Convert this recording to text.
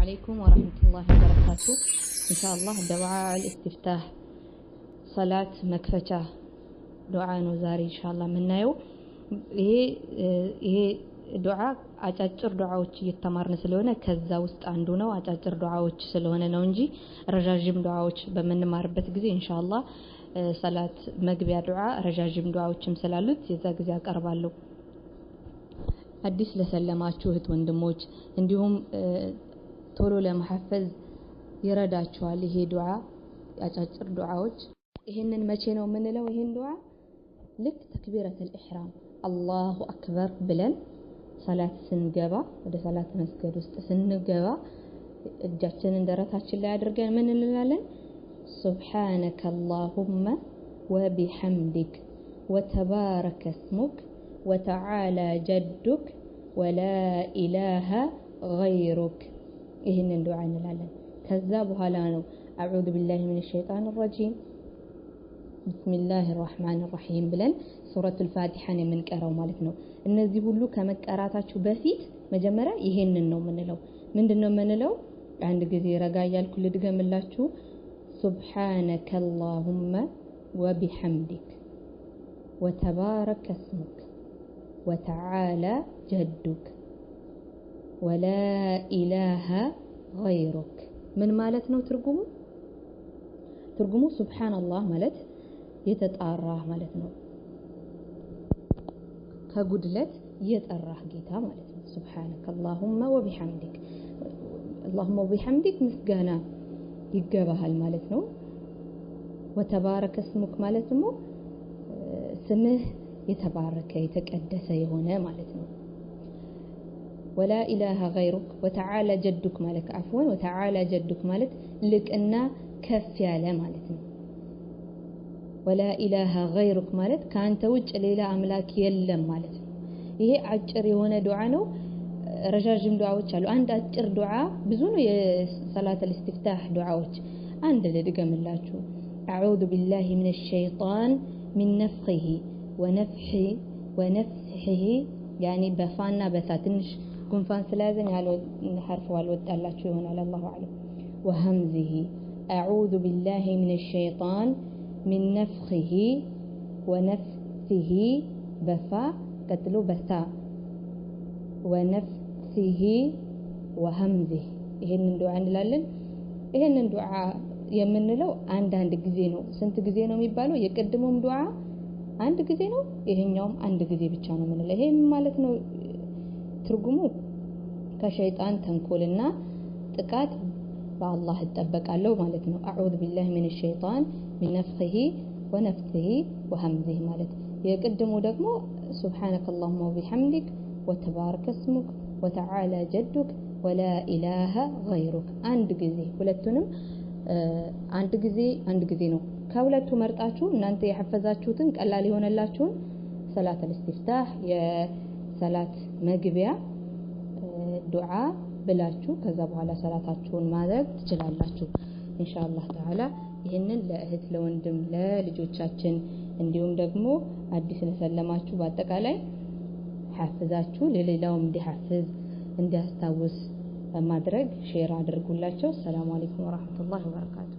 عليكم ورحمة الله وبركاته. إن شاء الله دعاء الاستفتاح صلاة مكفتة دعاء نزاري إن شاء الله منا يو إيه دعاء أجر دعاء يتمرن سلونا كذا وست عندنا وأجر دعاء سلونا نونجي رجاجم دعاء بمن ماربت جزي إن شاء الله صلاة مقبيا دعاء رجاجم دعاء سلالوت يزاق زاق أربالو አዲስ ለሰለማችሁ እህት ወንድሞች እንዲሁም ቶሎ ለማሐፈዝ ይረዳችኋል ይሄ ዱዓ አጫጭር ዱዓዎች ይሄንን መቼ ነው የምንለው ይሄን ዱዓ ልክ ተክቢረቱል ኢህራም አላሁ አክበር ብለን ሰላት ስንገባ ወደ ሰላት መስገድ ውስጥ ስንገባ እጃችንን ደረታችን ላይ አድርገን ምን እንላለን ሱብሃነከ አላሁመ ወቢሐምዲክ ወተባረከ እስሙክ وتعالى جدك ولا إله غيرك إهن الدعاء نلعلن كذابها لانو أعوذ بالله من الشيطان الرجيم بسم الله الرحمن الرحيم بلن سورة الفاتحة من كأرو مالتنا النزي بلو كمك أراتاتشو بسيط مجمرة إهن النوم من دنو من لو عند جزيرة قايال كل دقا من لاتشو سبحانك اللهم وبحمدك وتبارك اسمك وتعالى جدك ولا إله غيرك من مالتنا ترجمو سبحان الله مالت يتتأراه مالتنا كقدلت يتأراه جيتا مالتنا سبحانك اللهم وبحمدك اللهم وبحمدك مسجانا يجابها المالتنا وتبارك اسمك مالتنا سمه يتبارك يتقدس يهونه معناته ولا اله غيرك وتعالى جدك مالك عفوا وتعالى جدك مالك لك ان كف ياله معناته ولا اله غيرك مالك كانت وجه ليله املاك يلم معناته ይሄ አጭር የሆነ ዱዓ ነው ረጃጅም ዱዓዎች አሉ አንድ አጭር ዱዓ ብዙ ነው የሰላት الاستفتاح ዱዓዎች አንድ ልድገምላችሁ اعوذ بالله من الشيطان من نفخه ونفحه يعني بفانا بساتنش كنفان سلازم يالو حرف والوطالاچو يهون على الله اعلم وهمزه اعوذ بالله من الشيطان من نفخه ونفثه بفا قتلو بسا ونفثه وهمزه ይሄንን ዱዓ እንላለን ይሄንን ዱዓ የምንለው አንድ ጊዜ ነው ስንት ጊዜ ነው የሚባለው የቀድሞም ዱዓ አንድ ጊዜ ነው ይሄኛውም አንድ ጊዜ ብቻ ነው ማለት ይሄ ማለት ነው ትርጉሙ ከሸይጣን ተንኮልና ጥቃት በአላህ ተጠበቃለሁ ማለት ነው አዑዙ ቢላሂ ሚነሽ ሸይጣን ሚን ነፍኺሂ ወነፍሲሂ ወሐምዚሂ ማለት የቀደሙ ደግሞ ሱብሃነከላሁመ ወቢሐምዲክ ወተባረከ እስሙክ ወተዓላ ጀዱክ ወላ ኢላሃ ገይሩክ አንድ ጊዜ ሁለቱንም አንድ ጊዜ ነው ከሁለቱ መርጣችሁ እናንተ የሐፈዛችሁትን ቀላል ይሆነላችሁን ሰላት الاستفتاح የሰላት መግቢያ ዱዓ ብላችሁ ከዛ በኋላ ሰላታችሁን ማድረግ ትችላላችሁ ኢንሻአላህ ተዓላ ይሄንን ለእህት ለወንድም ለልጆቻችን እንዲሁም ደግሞ አዲስ ለሰለማችሁ በአጠቃላይ ሐፍዛችሁ ለሌላውም እንዲሐፍዝ እንዲያስታውስ በማድረግ ሼር አድርጉላቸው ሰላም አለይኩም ወራህመቱላሂ ወበረካቱ